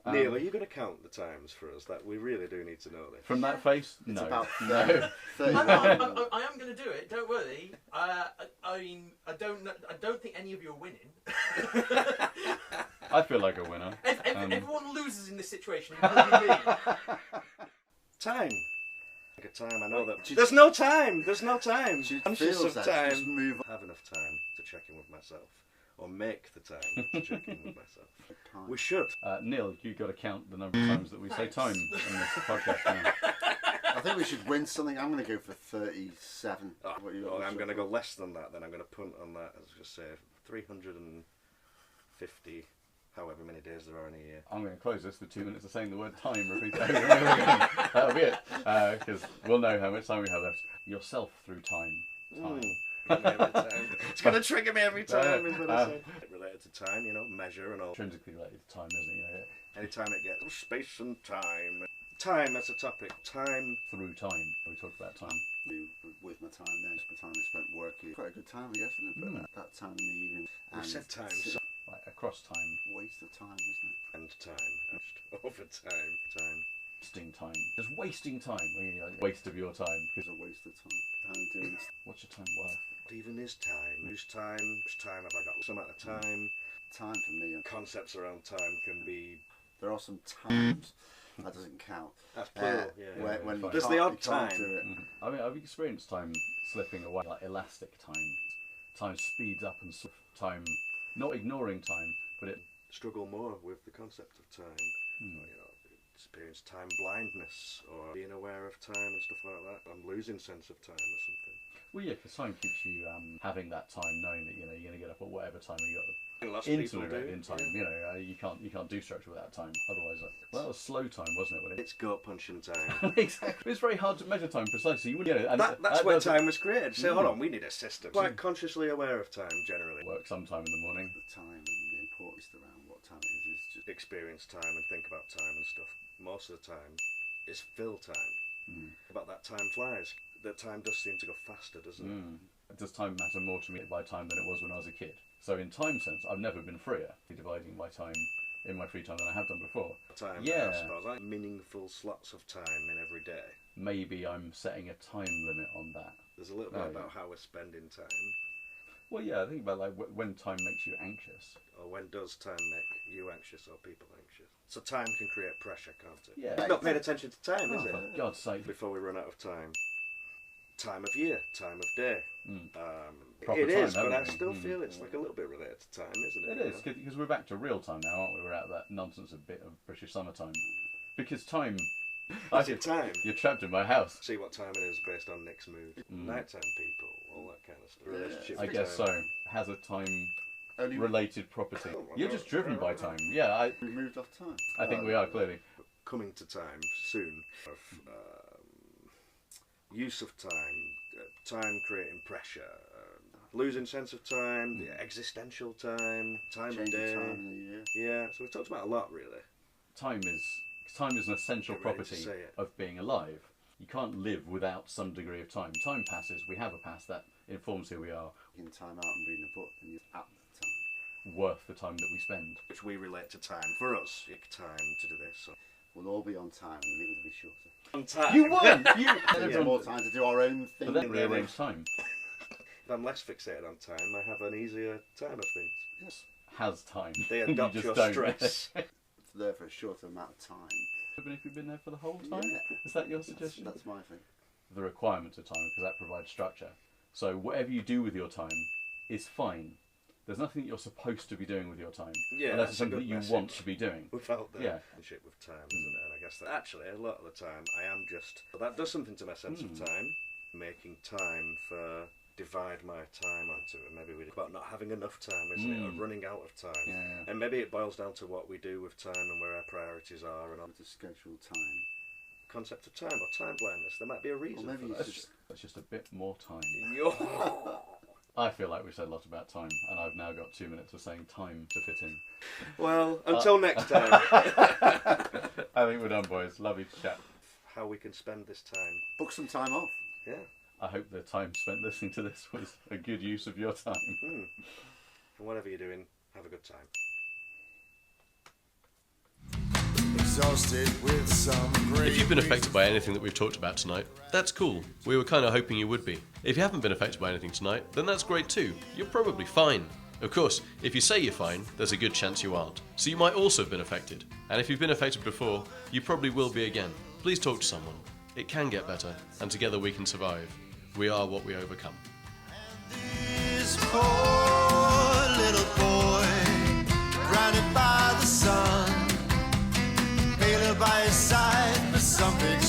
Neil, are you going to count the times for us? That we really do need to know this. From that face, It's no. about No. 31. I am going to do it. Don't worry. I mean, I don't think any of you are winning. I feel like a winner. Everyone loses in this situation, including me. Time. Like a time. I know that. There's no time. There's no time. Conscious feels of that. time. Just move on. Have enough time to check in with myself, or make the time to check in with myself. We should. Neil, you've got to count the number of times that we say time in this podcast now. I think we should win something. I'm going to go for 37. I'm going to go less than that. Then I'm going to punt on that. I was going to say 350. However many days there are in a year. I'm going to close this with 2 minutes of saying the word time repeated over and over again. That'll be it. Because we'll know how much time we have left. Yourself through time. It's going to trigger me every time. Is what I say. Related to time, measure and all. Intrinsically related to time, isn't it? Anytime it gets space and time. Time, that's a topic. Time. Through time. We talked about time. With my time then, my time I spent working. Quite a good time, I guess, isn't it? But that time in the evening. We said time. Like across time. Waste of time, isn't it? And time. Over time. Time. Wasting time. Just wasting time. Waste of your time. It's a waste of time. I'm doing this. What's your time worth? What even is time? Whose time? Which time have I got? Some amount of time. Time for me. Concepts around time can be. There are some times. That doesn't count. That's plural. Yeah. When There's the odd you can't time. do it. I mean, I've experienced time slipping away, like elastic time. Time speeds up and time, not ignoring time, but it. Struggle more with the concept of time. Experience time blindness or being aware of time and stuff like that. I'm losing sense of time or something. Well, yeah, because time keeps you having that time, knowing that you're going to get up at whatever time you got Lots of people intimate do. in time. Yeah. You can't do structure without time. Otherwise, that was slow time, wasn't it? It's gut punching time. Exactly. It's very hard to measure time precisely. You wouldn't. And that's where time was created. So hold on, we need a system. Quite Mm. consciously aware of time generally. Work sometime in the morning. The time and the importance around what time it is just. Experience time and think about time and stuff. Most of the time is fill time. About that time flies. That time does seem to go faster, doesn't it? Does time matter more to me by time than it was when I was a kid? So in time sense, I've never been freer dividing my time in my free time than I have done before. Time, yeah. I suppose, like meaningful slots of time in every day. Maybe I'm setting a time limit on that. There's a little bit about how we're spending time. Well, yeah, I think about like when time makes you anxious. Or when does time make you anxious or people anxious? So time can create pressure, can't it? Yeah. It's not paying attention to time, is it? For God's sake. Before we run out of time. Time of year, time of day. Proper It is, time, but I haven't we? still feel it's like a little bit related to time, isn't it? It is, because we're back to real time now, aren't we? We're out of that nonsense a bit of British summertime. Because time... Is it time? You're trapped in my house. See what time it is based on Nick's mood. Nighttime people, all that kind of stuff. Relationship I with guess time. so. Has a time... Only related property. You're just driven by time. Yeah, we moved off time. I think we are, clearly. Coming to time soon. Of use of time, time creating pressure, losing sense of time, the existential time, time of Change day. of time in the year. Yeah, so we've talked about a lot really. Time is an essential Get ready to property say it. of being alive. You can't live without some degree of time. Time passes. We have a past that informs who we are. You can time out and read a book and you're at the time. Worth the time that we spend. Which we relate to time. For us, it's time to do this. So. We'll all be on time and the meeting will be shorter. On time. You won! There's more time to do our own thing. But then rearrange time. If I'm less fixated on time, I have an easier time of things. Yes. Has time. They You adopt just your don't. stress. It's there for a shorter amount of time. Even if you've been there for the whole time? Yeah. Is that your suggestion? That's my thing. The requirements of time, because that provides structure. So whatever you do with your time is fine. There's nothing that you're supposed to be doing with your time. Yeah, unless that's it's something a that good you message. want to be doing. Without the Yeah. relationship with time, isn't it? And I guess that actually a lot of the time I am just... Well, that does something to my sense of time. Making time for... divide my time onto it. Maybe we about not having enough time, isn't it? Or running out of time. Yeah. And maybe it boils down to what we do with time and where our priorities are and on To schedule time. concept of time or time blindness. There might be a reason Or maybe for it's that. That's just a bit more time. Yo. I feel like we've said a lot about time, and I've now got 2 minutes of saying time to fit in. Well, until next time. I think we're done, boys. Lovely to chat. How we can spend this time. Book some time off. Yeah. I hope the time spent listening to this was a good use of your time. And whatever you're doing, have a good time. exhausted with some great If you've been affected by anything that we've talked about tonight, that's cool. We were kind of hoping you would be. If you haven't been affected by anything tonight, then that's great too. You're probably fine. Of course, if you say you're fine, there's a good chance you aren't. So you might also have been affected. And if you've been affected before, you probably will be again. Please talk to someone. It can get better, and together we can survive. We are what we overcome. This poor little boy, grounded by the sun, Baylor by his side for something